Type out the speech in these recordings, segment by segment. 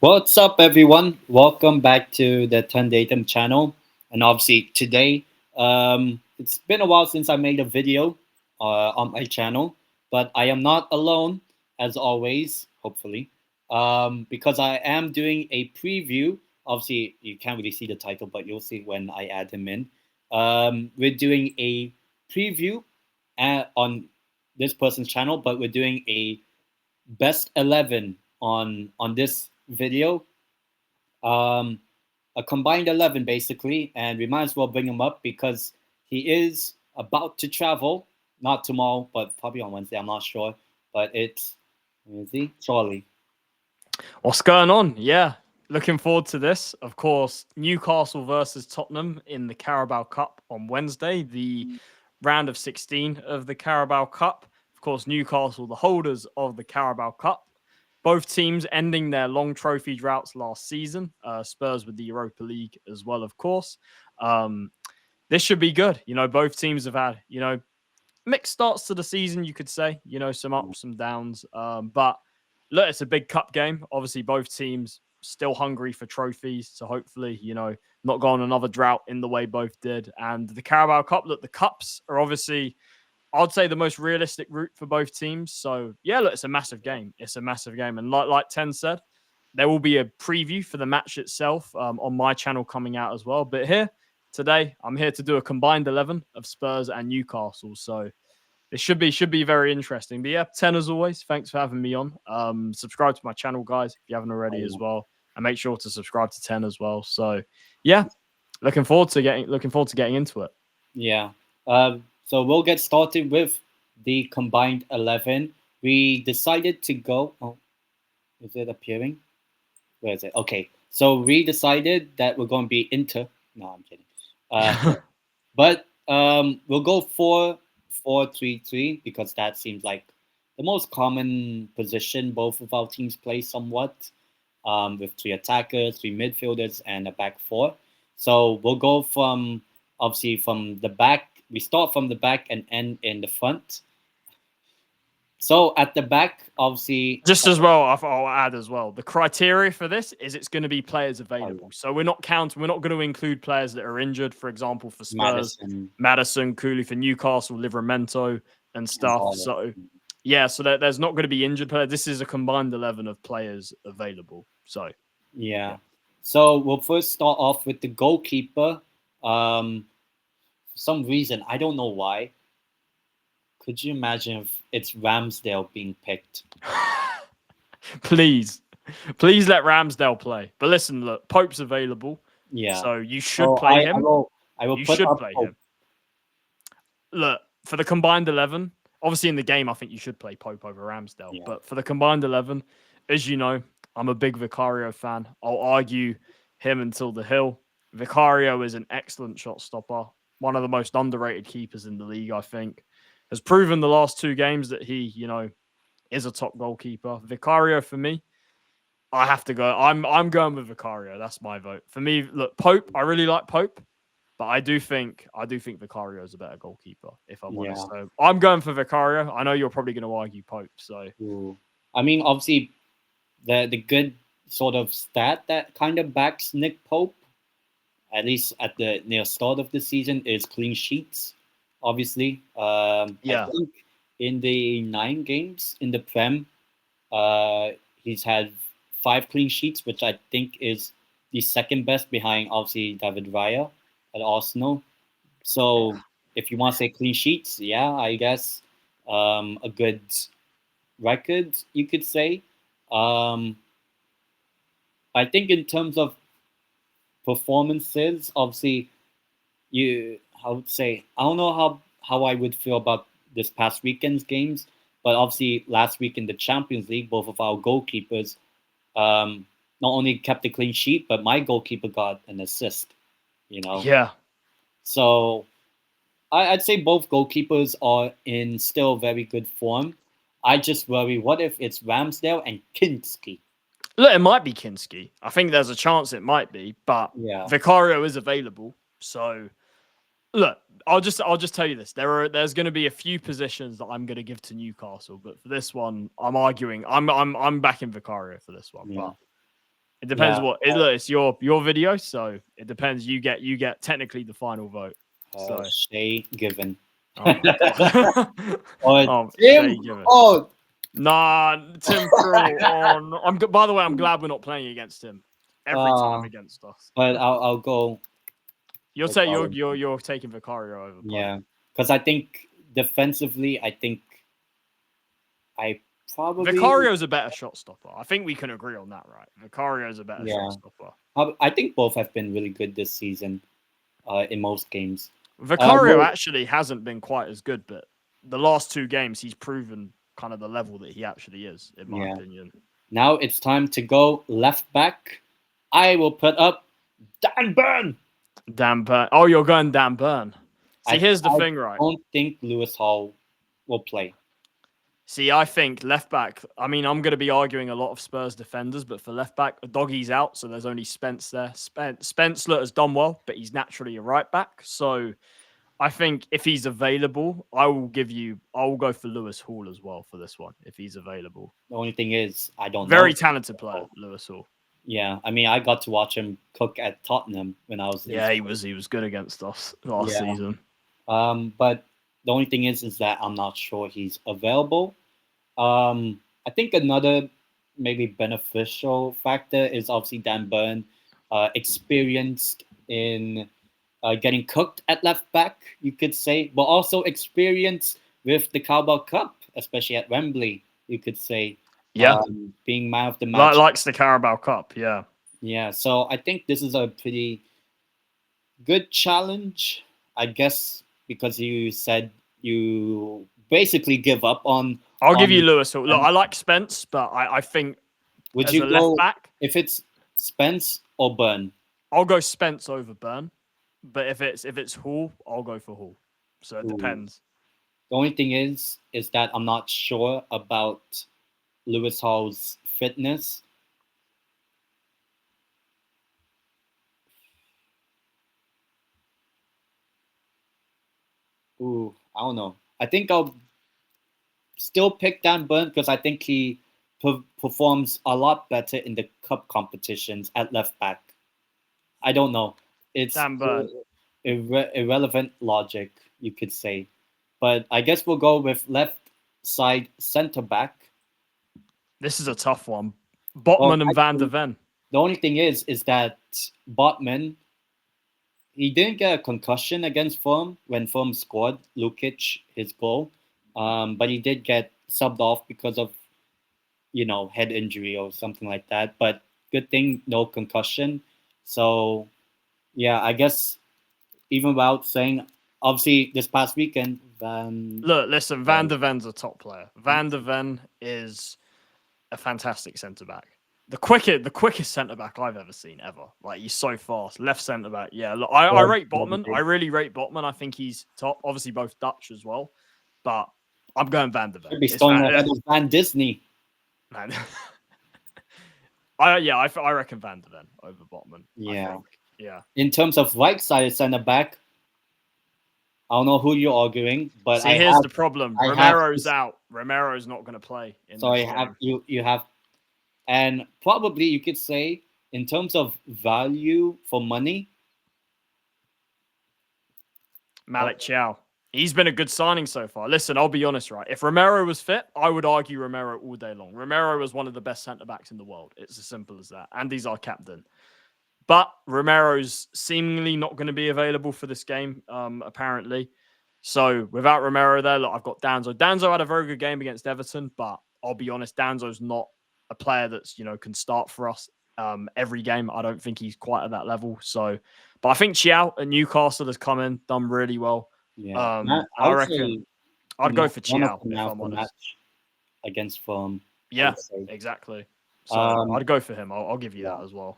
What's up, everyone? Welcome back to the Tundatum channel. And obviously, today, it's been a while since I made a video on my channel, but I am not alone, as always, hopefully, because I am doing a preview. Obviously, you can't really see the title, but you'll see when I add him in. We're doing a preview on this person's channel, but we're doing a best 11 on this video, um, a combined 11 basically, and we might as well bring him up because he is about to travel, not tomorrow, but probably on Wednesday. I'm not sure, but it's where is he? Charlie. What's going on? Yeah, looking forward to this. Of course, Newcastle versus Tottenham in the Carabao Cup on Wednesday, the round of 16 of the Carabao Cup. Of course, Newcastle, the holders of the Carabao Cup. Both teams ending their long trophy droughts last season. Spurs with the Europa League as well, of course. Um, this should be good. Both teams have had, mixed starts to the season, you could say, some ups, some downs. But look, it's a big cup game. Obviously, both teams still hungry for trophies. So hopefully, not go on another drought in the way both did. And the Carabao Cup, look, the cups are obviously, I'd say, the most realistic route for both teams. So yeah, look, it's a massive game. It's a massive game. And like Ten said, there will be a preview for the match itself on my channel coming out as well. But here, today, I'm here to do a combined 11 of Spurs and Newcastle. So it should be very interesting. But yeah, 10 as always. Thanks for having me on. Subscribe to my channel, guys, if you haven't already as well. And make sure to subscribe to 10 as well. So yeah, looking forward to getting into it. Yeah. So we'll get started with the combined 11. We decided to go. Oh, is it appearing? Where is it? Okay. So we decided that we're going to be Inter. No, I'm kidding. But we'll go 4-4-3-3 because that seems like the most common position both of our teams play somewhat, with three attackers, three midfielders, and a back four. So we'll go from obviously from the back. We start from the back and end in the front. So at the back, obviously, Just as well, I'll add as well. The criteria for this is it's going to be players available. So we're not going to include players that are injured. For example, for Spurs, Madison, Cooley, for Newcastle, Livramento, and stuff. So yeah, so there's not going to be injured players. This is a combined 11 of players available. So yeah. So we'll first start off with the goalkeeper. For some reason, I don't know why. Could you imagine if it's Ramsdale being picked? please let Ramsdale play. But listen, look, Pope's available. Yeah. So you should play him. I will you put should up play Pope. him. Look, for the combined 11, obviously in the game, I think you should play Pope over Ramsdale. Yeah. But for the combined 11, as you know, I'm a big Vicario fan. I'll argue him until the hill. Vicario is an excellent shot stopper. One of the most underrated keepers in the league, I think. Has proven the last two games that he, is a top goalkeeper. Vicario for me, I have to go. I'm going with Vicario. That's my vote. For me, look, Pope, I really like Pope, but I do think Vicario is a better goalkeeper, if I'm honest. So I'm going for Vicario. I know you're probably going to argue Pope. So I mean, obviously, the good sort of stat that kind of backs Nick Pope, at least at the near start of the season, is clean sheets. Obviously, I think in the 9 games in the Prem, he's had 5 clean sheets, which I think is the second best behind obviously David Raya at Arsenal. So if you want to say clean sheets, yeah, I guess a good record you could say. I think in terms of performances, obviously, I would say I don't know how I would feel about this past weekend's games, but obviously last week in the Champions League, both of our goalkeepers not only kept a clean sheet, but my goalkeeper got an assist. Yeah. So I'd say both goalkeepers are in still very good form. I just worry, what if it's Ramsdale and Kinski? Look, it might be Kinski. I think there's a chance it might be, but Vicario is available. So look, I'll just tell you this. There's going to be a few positions that I'm going to give to Newcastle, but for this one, I'm arguing. I'm backing Vicario for this one. Yeah. It depends Yeah. what look, it's your video, so it depends. You get technically the final vote. So Shay Given. oh my god. Or Oh, Tim. Shay Given. Oh, Nah, Tim Krul. Oh, no. By the way, I'm glad we're not playing against him every time uh, against us. but I'll go You'll say Vicario. you're taking Vicario over Bun. Yeah, because I think defensively, I think I probably Vicario's a better shot stopper. I think we can agree on that, right? Vicario's a better shot yeah. stopper. I think both have been really good this season. In most games. Vicario Well, actually hasn't been quite as good, but the last two games he's proven kind of the level that he actually is, in my yeah. opinion. Now it's time to go left back. I will put up Dan Burn. Dan Burn. Oh, you're going Dan Burn. See, I here's the I thing, right? don't think Lewis Hall will play. See, I think left back. I mean, I'm going to be arguing a lot of Spurs defenders, but for left back, Doggy's out, so there's only Spence there. Spence has done well, but he's naturally a right back. So I think if he's available, I will go for Lewis Hall as well for this one if he's available. The only thing is I don't know. Very talented player, Lewis Hall. Yeah, I mean I got to watch him cook at Tottenham when I was Yeah, he was good against us last yeah. season. But the only thing is that I'm not sure he's available. I think another maybe beneficial factor is obviously Dan Burn, experienced in getting cooked at left back, you could say, but also experienced with the Carabao Cup, especially at Wembley, you could say, Yeah, being man of the match. likes the Carabao Cup. Yeah. Yeah, so I think this is a pretty good challenge, I guess, because you said you basically give up on. I'll give you on Lewis Hall. Look, I like Spence, but I think would as a you left go back, if it's Spence or Burn? I'll go Spence over Burn. But if it's Hall, I'll go for Hall. So it Ooh. depends. The only thing is that I'm not sure about Lewis Hall's fitness. Ooh, I don't know. I think I'll still pick Dan Burn because I think he performs a lot better in the cup competitions at left back. I don't know. It's Dan Burn. irrelevant logic, you could say. But I guess we'll go with left side center back. This is a tough one. Well, Botman and Van der actually, Ven. the only thing is that Botman, he didn't get a concussion against Firm when Firm scored Lukic his goal, but he did get subbed off because of head injury or something like that. But good thing no concussion. So yeah, I guess even without saying, obviously this past weekend, Look, listen, Van der Ven's a top player. Van der Ven is a fantastic centre back. The quickest centre back I've ever seen ever. Like he's so fast. Left centre back. Yeah, look, I rate Botman. I really rate Botman. I think he's top. Obviously both Dutch as well. But I'm going Van der Ven. should be going ahead of Van Disney. Man. I reckon Van der Ven over Botman. Yeah. I think. Yeah. In terms of right side centre back, I don't know who you're arguing, but See, here's the problem. Romero's out. Romero's not going to play. So you have, and probably you could say in terms of value for money, Malik Chow. He's been a good signing so far. Listen, I'll be honest, right? If Romero was fit, I would argue Romero all day long. Romero was one of the best centre backs in the world. It's as simple as that. And he's our captain. But Romero's seemingly not going to be available for this game, apparently. So without Romero there, look, I've got Danzo. Danzo had a very good game against Everton, but I'll be honest, Danzo's not a player that's, can start for us every game. I don't think he's quite at that level. So, but I think Chiao at Newcastle has come in, done really well. yeah, I reckon I'd go for Chiao if I'm honest. Against Firm. Yeah, exactly. So I'd go for him. I'll give you that as well.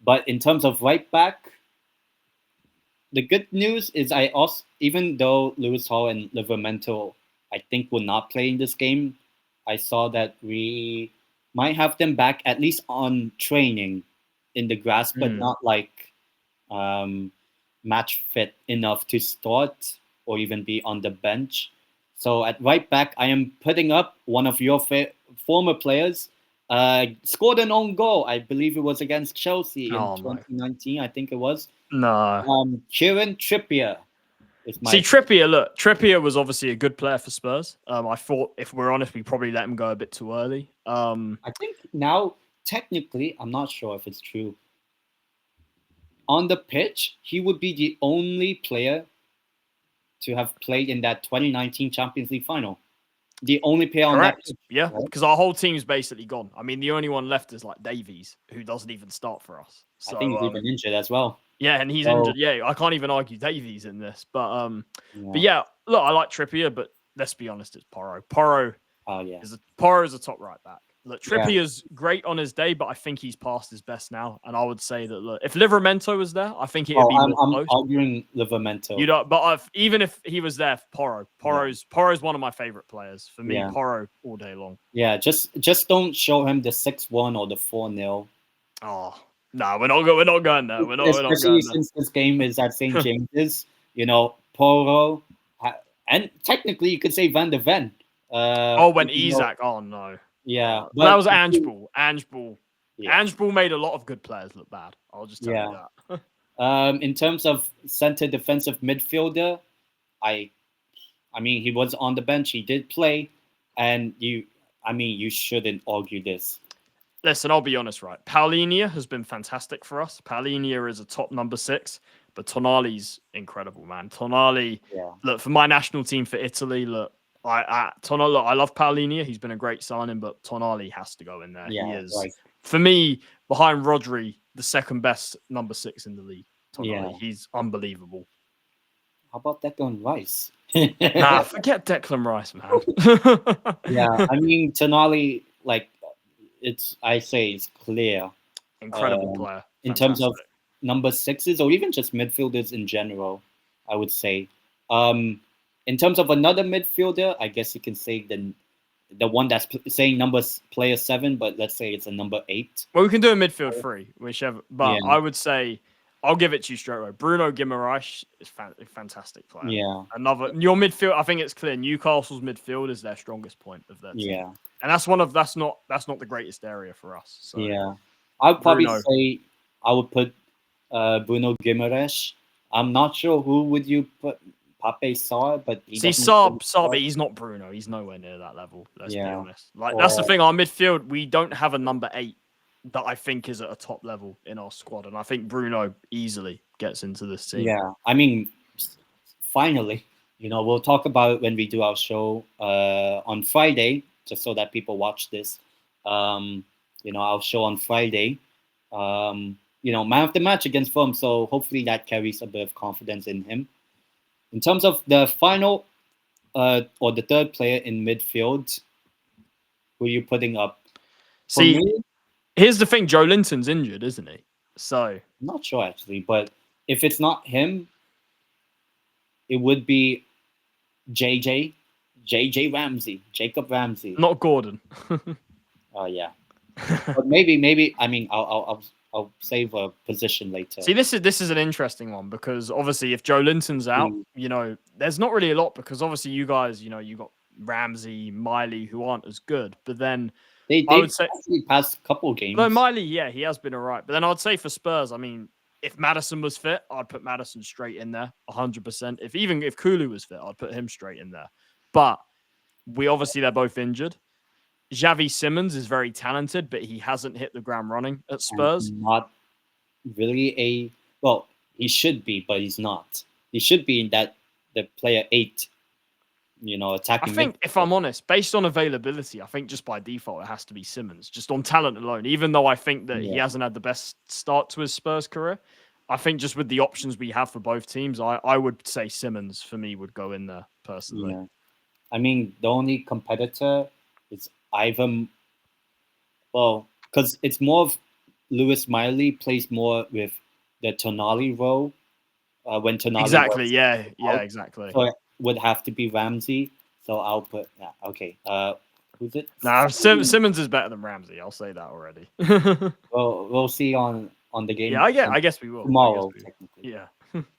But in terms of right back, the good news is even though Lewis Hall and Livramento, I think, will not play in this game, I saw that we might have them back at least on training in the grass, but not like match fit enough to start or even be on the bench. So at right back, I am putting up one of your former players, Scored an own goal. I believe it was against Chelsea in Oh no, 2019. I think it was. no. Kieran Trippier is See, my. Trippier, look, Trippier was obviously a good player for Spurs. I thought, if we're honest, we probably let him go a bit too early. I think now, technically, I'm not sure if it's true. On the pitch, he would be the only player to have played in that 2019 Champions League final. The only player on that Correct. pitch. Yeah, Right? because our whole team's basically gone. I mean, the only one left is like Davies, who doesn't even start for us. I think So, he's even injured as well. yeah, and he's So injured. Yeah, I can't even argue Davies in this. But yeah. yeah, look, I like Trippier, but let's be honest, it's Porro. Oh yeah. Porro is a top right back. Look, Yeah. Trippier's great on his day, but I think he's past his best now. And I would say that, look, if Livramento was there, I think it would Oh, be more I'm close. arguing Livramento. You know, but even if he was there, Porro's one of my favorite players. For me, Yeah. Porro all day long. Yeah, just don't show him the 6-1 or the 4-0. Oh no, we're not going there. We're not Especially going there. since this game is at St. James's. Poro, and technically you could say Van de Ven. When Isak. Oh no. Yeah, But that was Ange. Angeball. Yeah. Angeball made a lot of good players look bad. I'll just tell you that. In terms of center defensive midfielder, I mean he was on the bench. He did play, and you shouldn't argue this. Listen, I'll be honest, right? Paulinho has been fantastic for us. Paulinho is a top number 6, but Tonali's incredible, man. Tonali, look, for my national team for Italy, look, I love Paulinho. He's been a great signing, but Tonali has to go in there. Yeah, he is, right. for me, behind Rodri, the second best number 6 in the league. Tonali, Yeah. he's unbelievable. How about Declan Rice? Nah, forget Declan Rice, man. Yeah, I mean Tonali, like it's clear. Incredible player. In terms of number 6s or even just midfielders in general, I would say. In terms of another midfielder, I guess you can say the one that's saying player 7, but let's say it's a number 8. Well, we can do a midfield 3, whichever. But Yeah. I would say, I'll give it to you straight away. Bruno Guimaraes is a fantastic player. Yeah. Your midfield, I think it's clear. Newcastle's midfield is their strongest point of their team. Yeah. And that's not the greatest area for us. So. Yeah. I would probably say I would put Bruno Guimaraes. I'm not sure who would you put. Pape Sarr, but Sarr, but he's not Bruno. He's nowhere near that level. Let's be honest. That's the thing. Our midfield, we don't have a number 8 that I think is at a top level in our squad, and I think Bruno easily gets into this team. Yeah, I mean, finally, we'll talk about it when we do our show on Friday, just so that people watch this. Our show on Friday. Man of the match against Fulham, so hopefully that carries a bit of confidence in him. In terms of the final or the third player in midfield, who are you putting up? Here's the thing. Joe Linton's injured, isn't he? So I'm not sure actually, but if it's not him, it would be JJ Ramsey, Jacob Ramsey. Not Gordon. Oh yeah, but maybe. I mean, I'll save a position later. See, this is an interesting one because obviously if Joe Linton's out, there's not really a lot because obviously you guys, you got Ramsey, Miley, who aren't as good. But then I would say past couple games. No, Miley, yeah, he has been all right. But then I'd say for Spurs, I mean, if Maddison was fit, I'd put Maddison straight in there, 100%. If Kulu was fit, I'd put him straight in there. But they're both injured. Xavi Simons is very talented, but he hasn't hit the ground running at Spurs. Not really he should be, but he's not. He should be in the player 8, attacking. I think, if I'm honest, based on availability, I think just by default, it has to be Simons, just on talent alone. Even though I think that he hasn't had the best start to his Spurs career, I think just with the options we have for both teams, I would say Simons, for me, would go in there, personally. Yeah. I mean, the only competitor is Ivan, because it's more of Lewis Miley plays more with the Tonali role when Tonali exactly. So it would have to be Ramsey. So I'll put okay. Who's it? Nah, Simons is better than Ramsey. I'll say that already. Well, we'll see on the game. Yeah, I guess we will tomorrow. Technically. Yeah.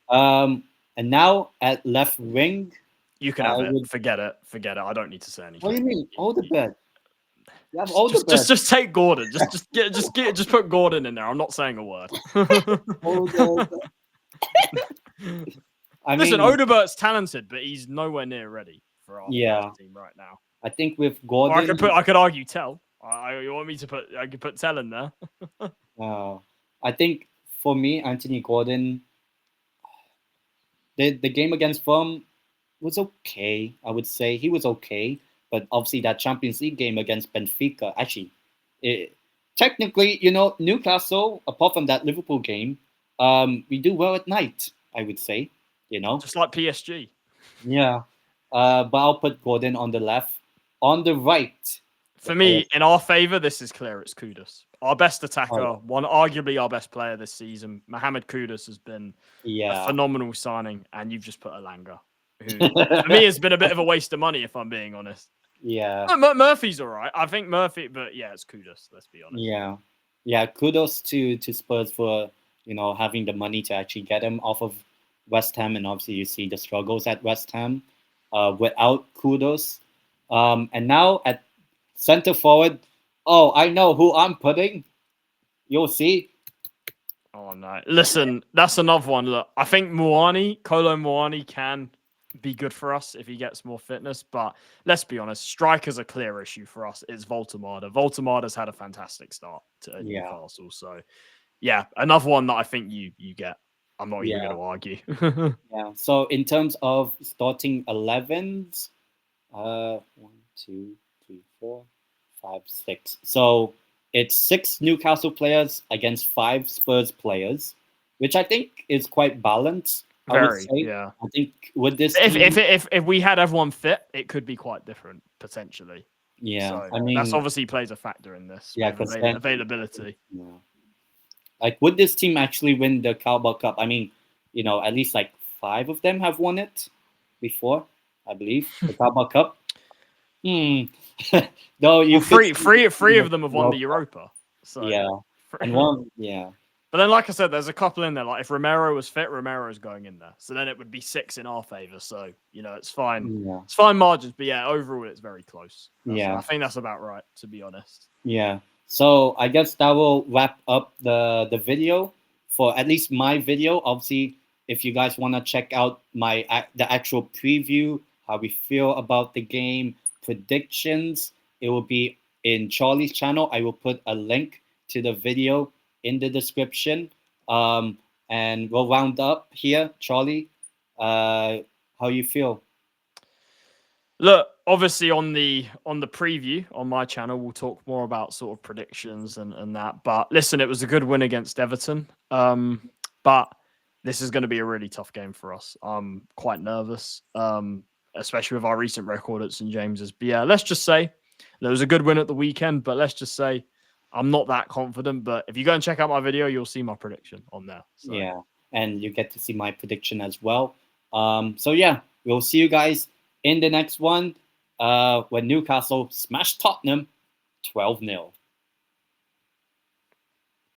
And now at left wing, you can have it. Forget it. I don't need to say anything. What do you mean? Hold the bet. You have all the Just take Gordon. Just put Gordon in there. I'm not saying a word. I Listen, mean, Odebert's talented, but he's nowhere near ready for our yeah, first team right now. I think with Or Gordon, I could argue Tell. You want me to put? I could put Tell in there. uh, I think for me, Anthony Gordon, the game against Firm was okay. I would say he was okay, but obviously that Champions League game against Benfica, actually, it, technically, Newcastle, apart from that Liverpool game, we do well at night. I would say, Just like PSG. yeah. But I'll put Gordon on the left, on the right. For me, in our favour, this is clear. It's Kudus, our best attacker, Oh, one arguably our best player this season. Mohamed Kudus has been a yeah. phenomenal signing, and you've just put Elanga, who for me has been a bit of a waste of money, if I'm being honest. Yeah. Murphy's all right. I think Murphy, but yeah, it's Kudus. Let's be honest. Yeah. Kudos to Spurs for having the money to actually get him off of West Ham, and obviously you see the struggles at West Ham without Kudos. And now at center forward, oh, I know who I'm putting. You'll see. Oh no! Listen, that's another one. Look, I think Kolo Muani can be good for us if he gets more fitness. But let's be honest, striker's a clear issue for us. It's Voltemada. Voltemada's had a fantastic start to Newcastle. So yeah, another one that I think you get. I'm not even going to argue. Yeah. So in terms of starting 11s, 1, 2, 3, 4, 5, 6. So it's 6 Newcastle players against 5 Spurs players, which I think is quite balanced. Very, yeah. I think with this, if we had everyone fit, it could be quite different potentially. Yeah, so I mean, that's obviously plays a factor in this. Yeah, availability. Yeah. Like, would this team actually win the Carabao Cup? I mean, at least like 5 of them have won it before, I believe, the Carabao Cup. No, three of them have won the Europa. So yeah, and one, yeah. But then, like I said, there's a couple in there. Like if Romero was fit, Romero's going in there. So then it would be 6 in our favour. So it's fine. Yeah. It's fine margins. But yeah, overall, it's very close. I Yeah, think that's about right, to be honest. Yeah. So I guess that will wrap up the video for at least my video. Obviously, if you guys want to check out the actual preview, how we feel about the game, predictions, it will be in Charlie's channel. I will put a link to the video in the description. And we'll round up here, Charlie. How you feel? Look, obviously on the preview on my channel, we'll talk more about sort of predictions and that. But listen, it was a good win against Everton. But this is going to be a really tough game for us. I'm quite nervous, especially with our recent record at St James's. But yeah, let's just say there was a good win at the weekend. But let's just say I'm not that confident. But if you go and check out my video, you'll see my prediction on there. So. Yeah, and you get to see my prediction as well. So yeah, we'll see you guys in the next one when Newcastle smashed Tottenham 12-0.